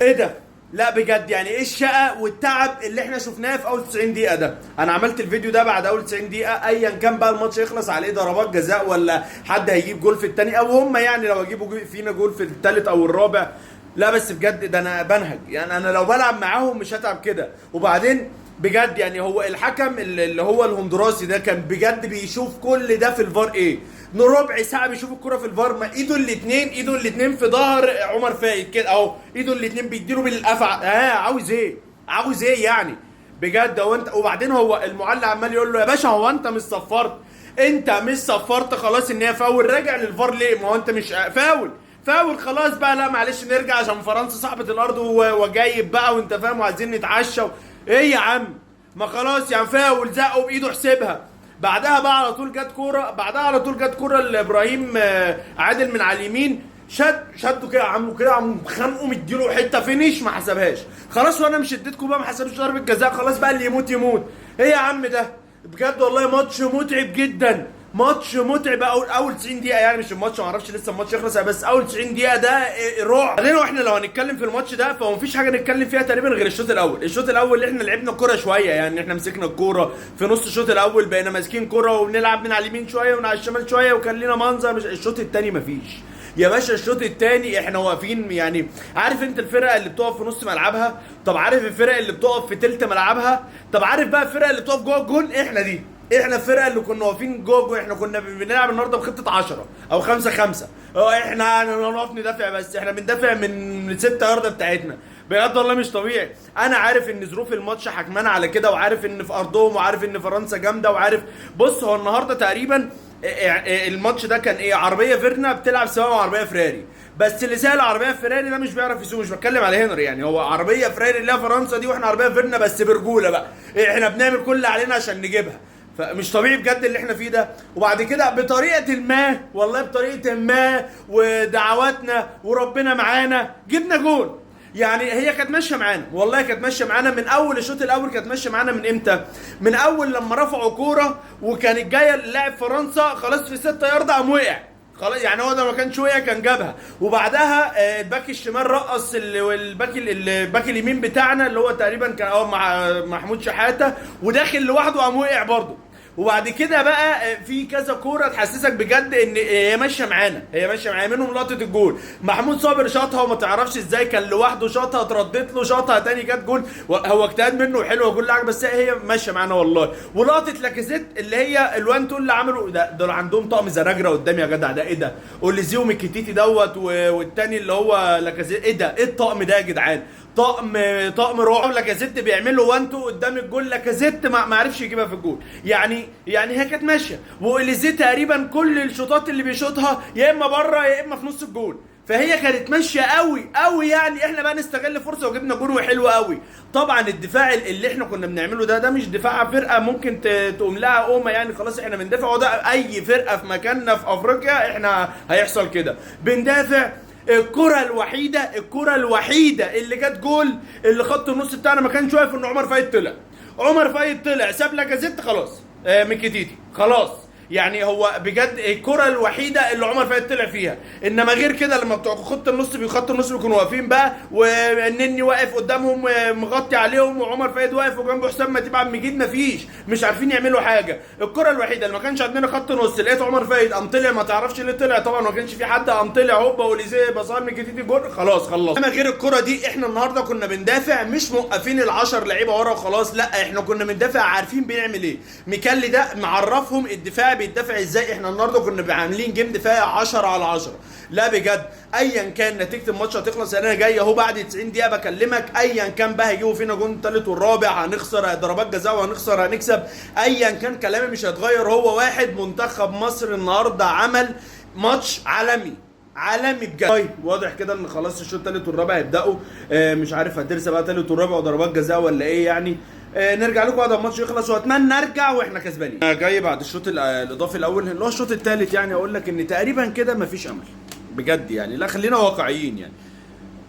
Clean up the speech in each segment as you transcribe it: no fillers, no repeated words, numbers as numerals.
ايه ده؟ لا بجد، يعني ايه الشقة والتعب اللي احنا شفناه في اول 90 دقيقة ده؟ انا عملت الفيديو ده بعد اول 90 دقيقة، ايا كان بقى الماتش يخلص على ايه، ضربات جزاء ولا حد هيجيب جول في التاني، او هم يعني لو هيجيبوا فينا جول في التالت او الرابع. لا بس بجد ده انا بنهج، يعني انا لو بلعب معاهم مش هتعب كده. وبعدين بجد يعني هو الحكم اللي هو الهندوراسي ده كان بجد بيشوف كل ده في الفار ايه؟ ربع ساعه بيشوف الكره في الفار، ما ايده الاتنين في ظهر عمر فايد كده اهو، ايده الاتنين بيديله بالقفا. عاوز ايه؟ عاوز ايه يعني؟ بجد هو انت. وبعدين هو المعلق عمال يقول له يا باشا هو انت مش صفرت؟ انت مش صفرت خلاص ان هي فاول، راجع للفار ليه؟ ما هو انت مش فاول. فاول خلاص بقى، لا معلش نرجع عشان فرنسا صاحبة الارض وجايب بقى وانت فاهم، وعايزين نتعشى ايه يا عم؟ ما خلاص يعني فاول، زقه بايده حسبها. بعدها بقى على طول جت كوره لابراهيم عادل من على اليمين، شده كده عمو كده، عم خانقه مديله حته فينيش ما حسبهاش. خلاص وانا مش اديتكم بقى ما حسبش ضربه جزاء، خلاص بقى اللي يموت يموت. ايه يا عم ده؟ بجد والله ماتش متعب جدا، ماتش متعب. اول 90 دقيقه يعني، مش الماتش، ما اعرفش لسه الماتش يخلص، بس اول 90 دقيقه ده رعب. بعدين واحنا لو هنتكلم في الماتش ده فهو مفيش حاجه نتكلم فيها تقريبا غير الشوط الاول اللي احنا لعبنا كوره شويه، يعني احنا مسكنا الكوره في نص الشوط الاول، بقينا ماسكين كوره وبنلعب من على اليمين شويه ومن على الشمال شويه وكان لنا منظر. مش الشوط الثاني مفيش يا باشا. الشوط الثاني احنا واقفين، يعني عارف انت الفرقه اللي بتقف في نص ملعبها؟ طب عارف الفرقه اللي بتقف في تلت ملعبها؟ طب عارف بقى الفرقه اللي بتقف جوه الجون؟ احنا دي، احنا الفرقه اللي كنا واقفين جوه. احنا كنا بنلعب النهارده بخطه 10 او 5-5. احنا نقف ندافع، بس احنا بندافع من 6 يارده بتاعتنا. بجد والله مش طبيعي. انا عارف ان ظروف الماتش حكمانه على كده، وعارف ان في ارضهم، وعارف ان فرنسا جامده، وعارف. بص هو النهارده تقريبا الماتش ده كان ايه؟ عربيه فيرنا بتلعب سواء مع عربيه فراري، بس اللي سال عربيه فراري ده مش بيعرف يسوق. مش بتكلم على هنري، يعني هو عربيه فراري اللي هي فرنسا دي، واحنا عربيه فيرنا بس برجوله بقى. احنا بنعمل كل اللي علينا عشان نجيبها. فمش طبيعي بجد اللي احنا فيه ده. وبعد كده بطريقه ما، والله بطريقه ما ودعواتنا وربنا معانا جبنا جول. يعني هي كانت ماشيه معانا، والله كانت ماشيه معانا من اول الشوط الاول. كانت ماشيه معانا من امتى؟ من اول لما رفعوا كوره وكانت جايه لاعب فرنسا خلاص في 6 يارده قام وقع خلاص. يعني هو ده ما كانش وقع، كان جابها. وبعدها الباك الشمال رقص الباك اليمين بتاعنا اللي هو تقريبا كان مع محمود شحاته، وداخل لوحده قام وقع برضه. وبعد كده بقى في كذا كوره تحسسك بجد ان هي ماشيه معانا، هي ماشيه معانا. منهم لقطه الجول، محمود صابر شاطها وما تعرفش ازاي، كان لوحده شاطها، اتردت له شاطها تاني جت جول. هو اجتهاد منه حلو وكل حاجه، بس هي ماشيه معانا والله. ولقطه لاكازيت اللي هي الوان تول اللي عملوا ده، دول عندهم طقم زراجره قدامي يا جدع. ده ايه ده؟ اوليزيو ميكيتيتي دوت والتاني اللي هو لاكازيت. ايه ده؟ ايه الطقم ده يا جدعان؟ طقم رعب. لاكازيت بيعمل له وانتو قدام الجول، لاكازيت ما عرفش يجيبها في الجول. يعني هي كانت ماشيه. واوليزيه تقريبا كل الشوطات اللي بيشوطها يا اما بره يا اما في نص الجول، فهي كانت ماشيه قوي قوي. يعني احنا بقى نستغل فرصه وجبنا جول وحلو قوي. طبعا الدفاع اللي احنا كنا بنعمله ده مش دفاع فرقه ممكن تقوم لها قومه، يعني خلاص احنا بندافع. وده اي فرقه في مكاننا في افريقيا احنا هيحصل كده، بندافع. الكرة الوحيدة اللي جت جول، اللي خط النص بتاعنا ما كانش واقف، ان عمر فايد طلع ساب لاكازيت خلاص. ميكيتيتي خلاص. يعني هو بجد الكرة الوحيدة اللي عمر فايد طلع فيها. انما غير كده لما بتوع خط النص بيكونوا واقفين بقى، والنني واقف قدامهم مغطي عليهم، وعمر فايد واقف وجنبه حسام متيب عم مجيد، مفيش، مش عارفين يعملوا حاجة. الكرة الوحيدة اللي ما كانش عندنا خط نص، لقيت عمر فايد قام طلع، ما تعرفش ليه طلع، طبعا ما كانش في حد، قام طلع هوبا وليزيه بصار ميكيتيتي جول خلاص خلص. اما غير الكرة دي احنا النهارده كنا بندافع، مش موقفين ال10 لعيبة ورا وخلاص، لا احنا كنا بندافع عارفين بنعمل ايه. ميكالي ده معرفهم الدفاع بيدافع ازاي. احنا النهارده كنا عاملين جيم دفاعي 10 على 10. لا بجد ايا كان نتيجه الماتش هتخلص، انا جاي اهو بعد 90 دقيقه بكلمك، ايا كان بقى هيجيبوا فينا جون الثالث والرابع، هنخسر ضربات جزاء وهنخسر هنكسب، ايا كان كلامي مش هيتغير. هو واحد، منتخب مصر النهارده عمل ماتش عالمي بجد. طيب واضح كده ان خلاص الشوط الثالث والرابع هيبداوا. مش عارف هترسى بقى ثالث والرابع وضربات جزاء ولا ايه يعني. نرجع لكم بعد الماتش يخلص، واتمنى نرجع واحنا كسبانين. جاي بعد الشوط الاضافي الاول اللي هو الشوط الثالث، يعني اقول لك ان تقريبا كده مفيش امل بجد. يعني لا خلينا واقعيين، يعني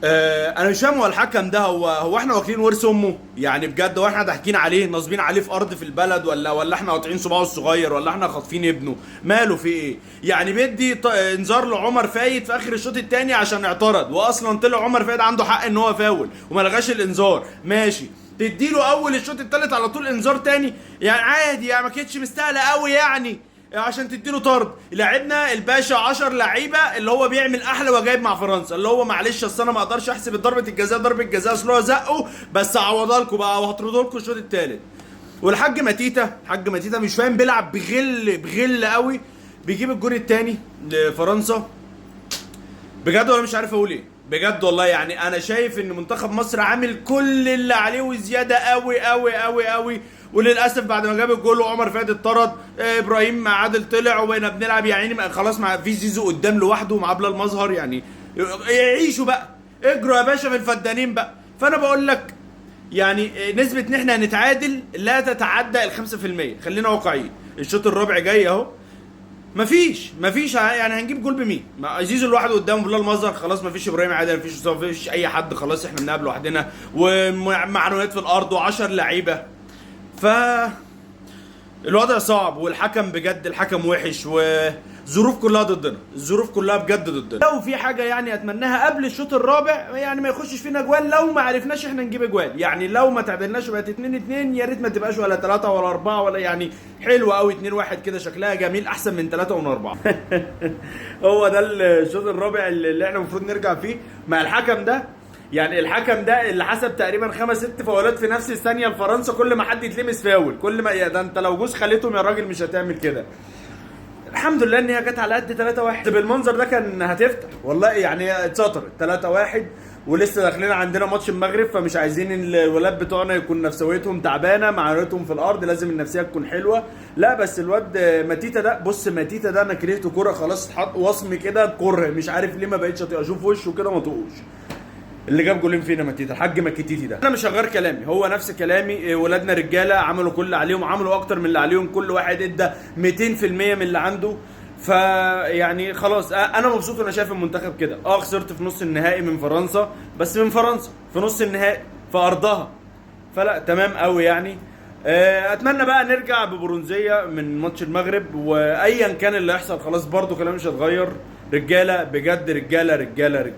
انا مش فاهم، هو الحكم ده هو احنا واكلين ورث امه يعني بجد؟ هو احنا ضاحكين عليه ناصبين عليه في ارض في البلد، ولا احنا قاطعين صباعه الصغير، ولا احنا خاطفين ابنه؟ ماله في ايه يعني؟ بيدي انذار لعمر فايد في اخر الشوط الثاني عشان اعترض، واصلا طلع عمر فايد عنده حق ان هو فاول وما لغاش الانذار، ماشي. تديله اول الشوط الثالث على طول انذار تاني يعني عادي يعني، ما كانتش مستاهله قوي يعني عشان تديله طرد. لعبنا الباشا 10 لعيبه اللي هو بيعمل احلى وجايب مع فرنسا، اللي هو معلش اصل انا ما اقدرش احسب ضربه الجزاء ضربه جزاء، اصل هو زقه بس هعوضها لكم بقى وهطردوا لكم الشوط الثالث. والحاج ماتيتا، حاج ماتيتا مش فاهم بيلعب بغل قوي، بيجيب الجون الثاني لفرنسا. بجد ولا مش عارف اقول ايه بجد والله. يعني انا شايف ان منتخب مصر عامل كل اللي عليه وزياده قوي قوي قوي قوي، وللاسف بعد ما جاب الجول وعمر فؤاد اتطرد، ابراهيم عادل طلع وبقينا بنلعب يعني خلاص مع في زيزو قدام لوحده مع بلال المظهر يعني. يعيشوا بقى، اجروا يا باشا في الفدانين بقى. فانا بقول لك يعني نسبه ان احنا هنتعادل لا تتعدى ال 5%. خلينا واقعيين، الشوط الرابع جاي اهو، مفيش يعني هنجيب جول بمين؟ زيزو لوحده قدامه بلال المظهر، خلاص مفيش ابراهيم عادل، مفيش اي حد، خلاص احنا بنلعب لوحدنا ومعنويات في الارض و10 لعيبه. ف الوضع صعب، والحكم بجد الحكم وحش، والظروف كلها ضدنا، الظروف كلها بجد ضدنا. لو في حاجه يعني اتمناها قبل الشوط الرابع يعني ما يخشش فينا جوال، لو ما عرفناش احنا نجيب جوال يعني، لو ما تعادلناش بقت 2-2 يا ريت ما تبقاش ولا 3 ولا 4 ولا يعني حلوه قوي 2-1 كده شكلها جميل، احسن من 3 و4. هو ده الشوط الرابع اللي احنا المفروض نرجع فيه مع الحكم ده. يعني الحكم ده اللي حسب تقريبا 5-6 فاولات في نفس الثانيه لفرنسا، كل ما حد يتلمس فاول، كل ما ده انت لو جوز خليتهم يا راجل مش هتعمل كده. الحمد لله ان هي جت على قد 3-1. بالمنظر ده كان هتفتح والله يعني، اتسطرت 3-1 ولسه داخلين عندنا ماتش المغرب، فمش عايزين الولاد بتوعنا يكون نفسيتهم تعبانه، معنوياتهم في الارض، لازم النفسيه تكون حلوه. لا بس الواد ماتيتا ده، بص ماتيتا ده انا كرهته كوره خلاص، اتحط وصم كده كره، مش عارف ليه ما بقتش اشوف وشه كده ما طقوش. اللي جاب جولين فينا ماتيتا، الحاج ماكيتيتي ده. انا مش هغير كلامي، هو نفس كلامي، ولادنا رجاله عملوا كل اللي عليهم، عملوا اكتر من اللي عليهم، كل واحد ادى 200% من اللي عنده. فيعني خلاص انا مبسوط وانا شايف المنتخب كده. خسرت في نص النهائي من فرنسا، بس من فرنسا في نص النهائي في ارضها، فلا تمام قوي يعني. اتمنى بقى نرجع ببرونزيه من ماتش المغرب، وايا كان اللي يحصل خلاص برضو كلامي مش هتغير. رجاله بجد، رجاله رجاله رجاله.